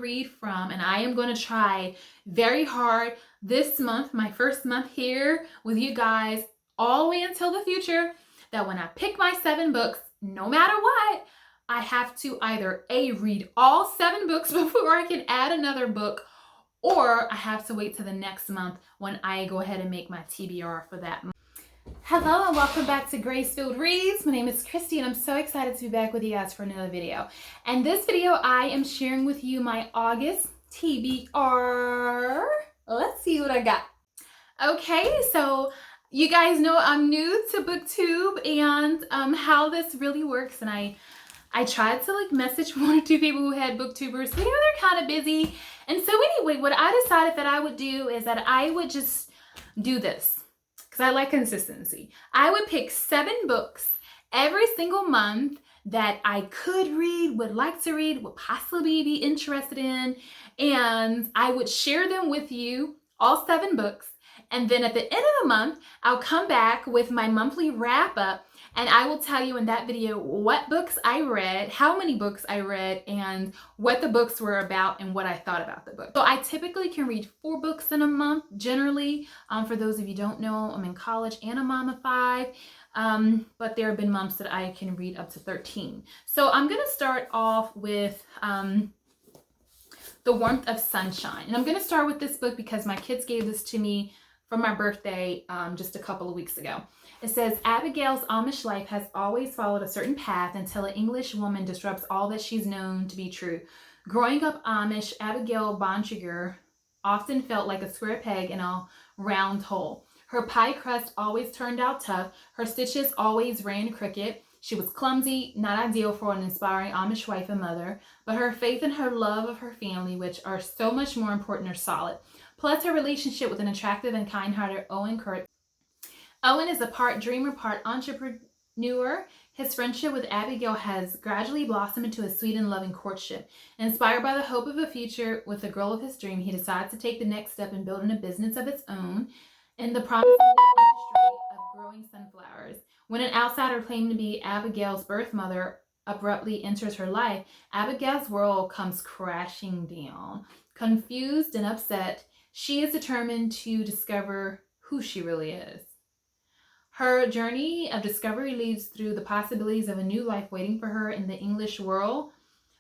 read from, and I am going to try very hard this month, my first month here with you guys, all the way until the future, that when I pick my 7 books, no matter what, I have to either A, read all 7 books before I can add another book, or I have to wait till the next month when I go ahead and make my TBR for that month. Hello and welcome back to Grace.Filled Reads. My name is Christy and I'm so excited to be back with you guys for another video. And this video I am sharing with you my August TBR. Let's see what I got. Okay, so you guys know I'm new to BookTube and how this really works, and I tried to message 1 or 2 people who had booktubers, but they're kind of busy. And so anyway, what I decided that I would do is that I would just do this because I like consistency. I would pick 7 books every single month that I could read, would like to read, would possibly be interested in, and I would share them with you, all 7 books. And then at the end of the month, I'll come back with my monthly wrap up, and I will tell you in that video what books I read, how many books I read, and what the books were about and what I thought about the book. So I typically can read 4 books in a month, generally. For those of you who don't know, I'm in college and a mom of 5. But there have been months that I can read up to 13. So I'm going to start off with The Warmth of Sunshine. And I'm going to start with this book because my kids gave this to me for my birthday just a couple of weeks ago. It says, Abigail's Amish life has always followed a certain path until an English woman disrupts all that she's known to be true. Growing up Amish, Abigail Bontrager often felt like a square peg in a round hole. Her pie crust always turned out tough. Her stitches always ran crooked. She was clumsy, not ideal for an inspiring Amish wife and mother, but her faith and her love of her family, which are so much more important, are solid. Plus her relationship with an attractive and kind-hearted Owen Kurtz. Owen is a part dreamer, part entrepreneur. His friendship with Abigail has gradually blossomed into a sweet and loving courtship. Inspired by the hope of a future with the girl of his dream, he decides to take the next step in building a business of its own in the promising industry of growing sunflowers. When an outsider claiming to be Abigail's birth mother abruptly enters her life, Abigail's world comes crashing down. Confused and upset, she is determined to discover who she really is. Her journey of discovery leads through the possibilities of a new life waiting for her in the English world.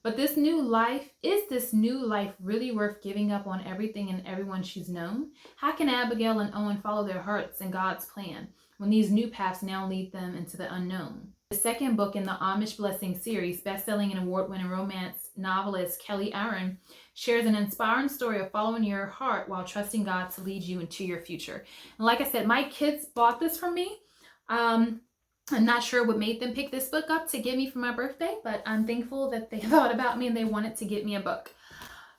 But is this new life really worth giving up on everything and everyone she's known? How can Abigail and Owen follow their hearts and God's plan when these new paths now lead them into the unknown? The second book in the Amish Blessing series, best-selling and award-winning romance novelist Kelly Aaron shares an inspiring story of following your heart while trusting God to lead you into your future. And like I said, my kids bought this for me. I'm not sure what made them pick this book up to give me for my birthday, but I'm thankful that they thought about me and they wanted to get me a book.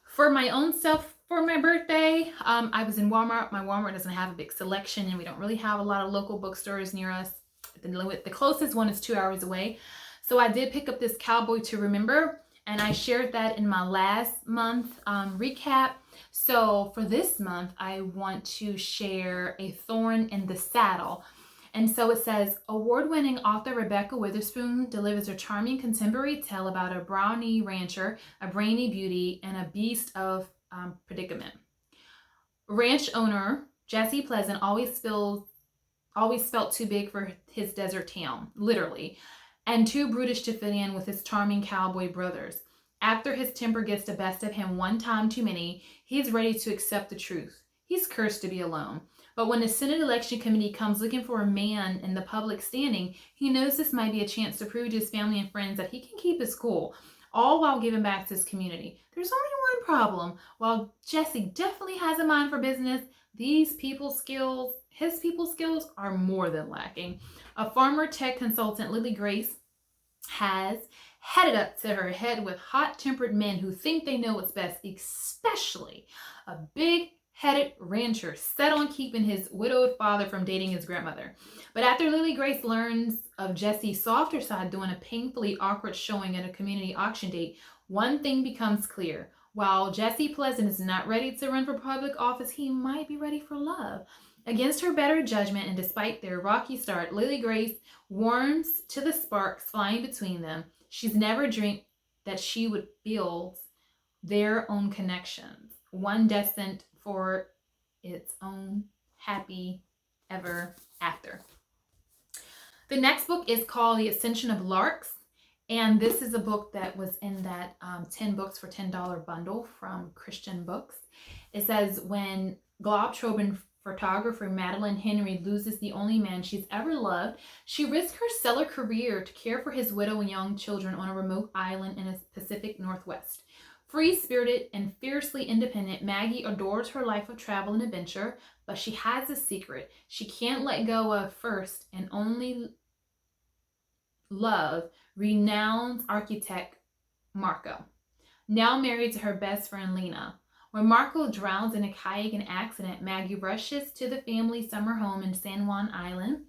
For my own self, for my birthday, I was in Walmart. My Walmart doesn't have a big selection and we don't really have a lot of local bookstores near us. The closest one is 2 hours away. So I did pick up this Cowboy to Remember, and I shared that in my last month recap. So for this month, I want to share A Thorn in the Saddle. And so it says, award-winning author Rebecca Witherspoon delivers a charming contemporary tale about a brownie rancher, a brainy beauty, and a beast of predicament. Ranch owner Jesse Pleasant always felt too big for his desert town, literally, and too brutish to fit in with his charming cowboy brothers. After his temper gets the best of him one time too many, he's ready to accept the truth. He's cursed to be alone. But when the Senate Election Committee comes looking for a man in the public standing, he knows this might be a chance to prove to his family and friends that he can keep his cool, all while giving back to his community. There's only one problem. While Jesse definitely has a mind for business, his people skills are more than lacking. A farmer tech consultant, Lily Grace, has headed up to her head with hot-tempered men who think they know what's best, especially a big-headed rancher set on keeping his widowed father from dating his grandmother. But after Lily Grace learns of Jesse's softer side doing a painfully awkward showing at a community auction date, one thing becomes clear. While Jesse Pleasant is not ready to run for public office, he might be ready for love. Against her better judgment and despite their rocky start, Lily Grace warms to the sparks flying between them. She's never dreamed that she would build their own connections, one destined for its own happy ever after. The next book is called The Ascension of Larks. And this is a book that was in that 10 books for $10 bundle from Christian Books. It says, when globetrotting photographer Madeline Henry loses the only man she's ever loved, she risks her stellar career to care for his widow and young children on a remote island in the Pacific Northwest. Free-spirited and fiercely independent, Maggie adores her life of travel and adventure, but she has a secret she can't let go of first and only love renowned architect Marco, now married to her best friend Lena. When Marco drowns in a kayaking accident, Maggie rushes to the family summer home in San Juan Island.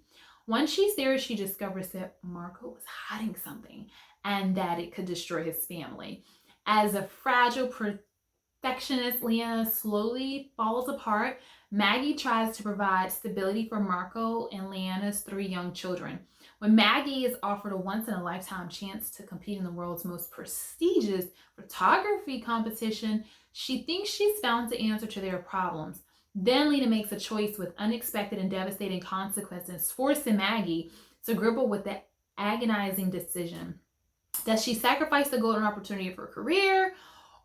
Once she's there, she discovers that Marco was hiding something and that it could destroy his family. As a fragile perfectionist, Lena slowly falls apart. Maggie tries to provide stability for Marco and Leanna's 3 young children. When Maggie is offered a once-in-a-lifetime chance to compete in the world's most prestigious photography competition, she thinks she's found the answer to their problems. Then Lena makes a choice with unexpected and devastating consequences, forcing Maggie to grapple with the agonizing decision. Does she sacrifice the golden opportunity of her career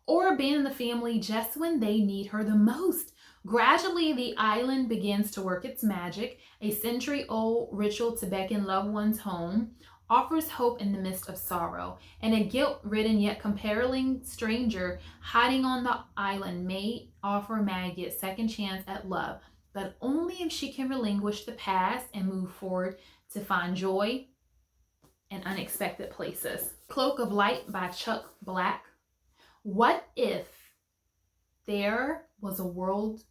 or abandon the family just when they need her the most? Gradually, the island begins to work its magic. A century-old ritual to beckon loved ones home offers hope in the midst of sorrow, and a guilt-ridden yet compelling stranger hiding on the island may offer Maggie a second chance at love, but only if she can relinquish the past and move forward to find joy in unexpected places. Cloak of Light by Chuck Black. What if there was a world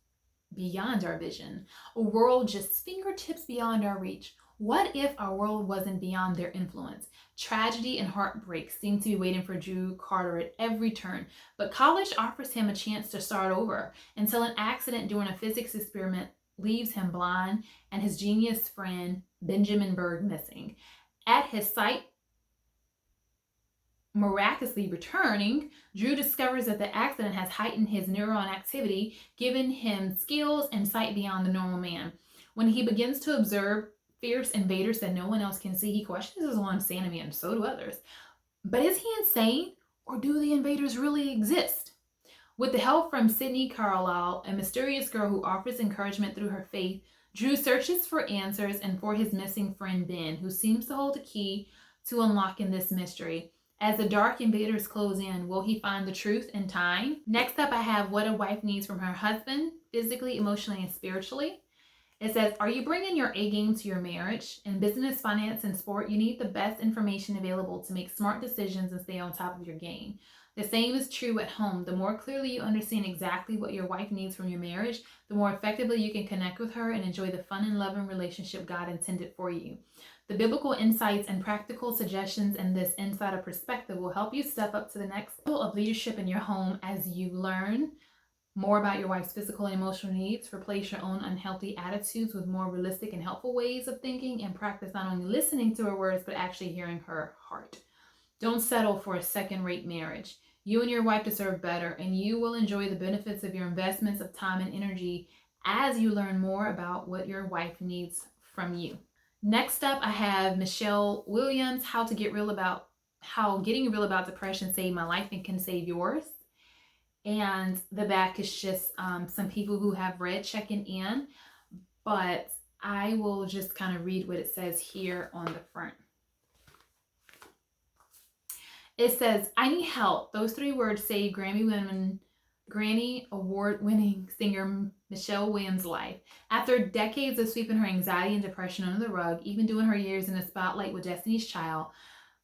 beyond our vision, a world just fingertips beyond our reach? What if our world wasn't beyond their influence? Tragedy and heartbreak seem to be waiting for Drew Carter at every turn, but college offers him a chance to start over until an accident during a physics experiment leaves him blind and his genius friend Benjamin Berg missing. At his sight miraculously returning, Drew discovers that the accident has heightened his neuron activity, giving him skills and sight beyond the normal man. When he begins to observe fierce invaders that no one else can see, he questions his own insanity, and so do others. But is he insane, or do the invaders really exist? With the help from Sydney Carlisle, a mysterious girl who offers encouragement through her faith, Drew searches for answers and for his missing friend Ben, who seems to hold the key to unlocking this mystery. As the dark invaders close in, will he find the truth in time? Next up, I have What a Wife Needs from Her Husband, physically, emotionally, and spiritually. It says, are you bringing your A game to your marriage? In business, finance, and sport, you need the best information available to make smart decisions and stay on top of your game. The same is true at home. The more clearly you understand exactly what your wife needs from your marriage, the more effectively you can connect with her and enjoy the fun and loving relationship God intended for you. The biblical insights and practical suggestions in this insider perspective will help you step up to the next level of leadership in your home as you learn more about your wife's physical and emotional needs, replace your own unhealthy attitudes with more realistic and helpful ways of thinking, and practice not only listening to her words, but actually hearing her heart. Don't settle for a second-rate marriage. You and your wife deserve better, and you will enjoy the benefits of your investments of time and energy as you learn more about what your wife needs from you. Next up, I have Michelle Williams, How Getting Real About Depression Saved My Life and Can Save Yours. And the back is just some people who have read checking in, but I will just kind of read what it says here on the front. It says, I need help. Those 3 words saved Grammy Award-winning singer Michelle Williams' life. After decades of sweeping her anxiety and depression under the rug, even during her years in the spotlight with Destiny's Child,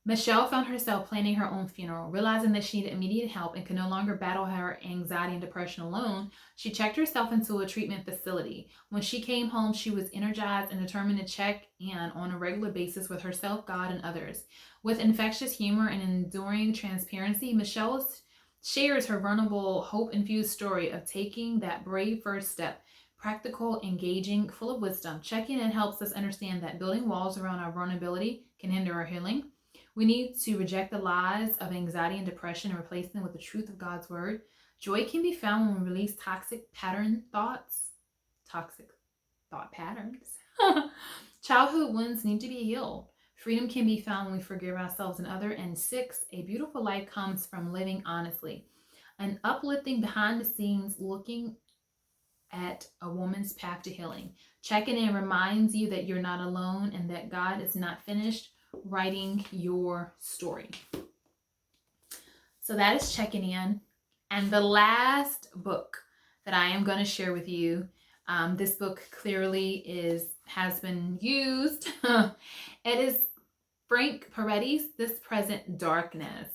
Michelle found herself planning her own funeral. Realizing that she needed immediate help and could no longer battle her anxiety and depression alone, she checked herself into a treatment facility. When she came home, she was energized and determined to check in on a regular basis with herself, God, and others. With infectious humor and enduring transparency, Michelle shares her vulnerable, hope-infused story of taking that brave first step. Practical, engaging, full of wisdom. Checking in helps us understand that building walls around our vulnerability can hinder our healing. We need to reject the lies of anxiety and depression and replace them with the truth of God's word. Joy can be found when we release toxic thought patterns. Childhood wounds need to be healed. Freedom can be found when we forgive ourselves and others. And 6, a beautiful life comes from living honestly. An uplifting behind the scenes looking at a woman's path to healing. Checking in reminds you that you're not alone and that God is not finished writing your story. So that is checking in. And the last book that I am going to share with you, this book clearly has been used. It is Frank Peretti's This Present Darkness.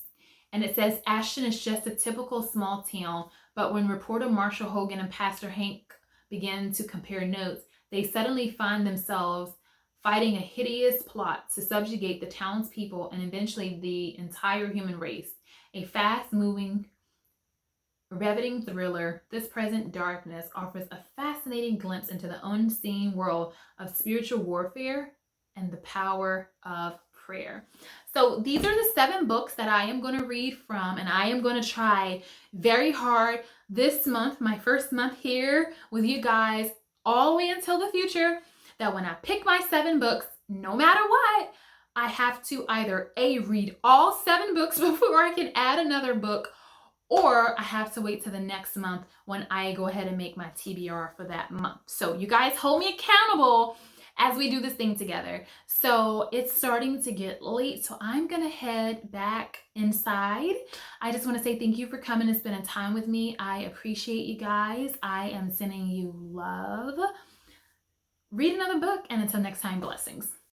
And it says, Ashton is just a typical small town, but when reporter Marshall Hogan and Pastor Hank begin to compare notes, they suddenly find themselves fighting a hideous plot to subjugate the townspeople and eventually the entire human race. A fast-moving, riveting thriller, This Present Darkness offers a fascinating glimpse into the unseen world of spiritual warfare and the power of prayer. So these are the 7 books that I am going to read from, and I am going to try very hard this month, my first month here with you guys, all the way until the future, that when I pick my 7 books, no matter what, I have to either A, read all 7 books before I can add another book, or I have to wait till the next month when I go ahead and make my TBR for that month. So you guys hold me accountable as we do this thing together. So it's starting to get late, so I'm gonna head back inside. I just want to say thank you for coming and spending time with me. I appreciate you guys. I am sending you love. Read another book, and until next time, blessings.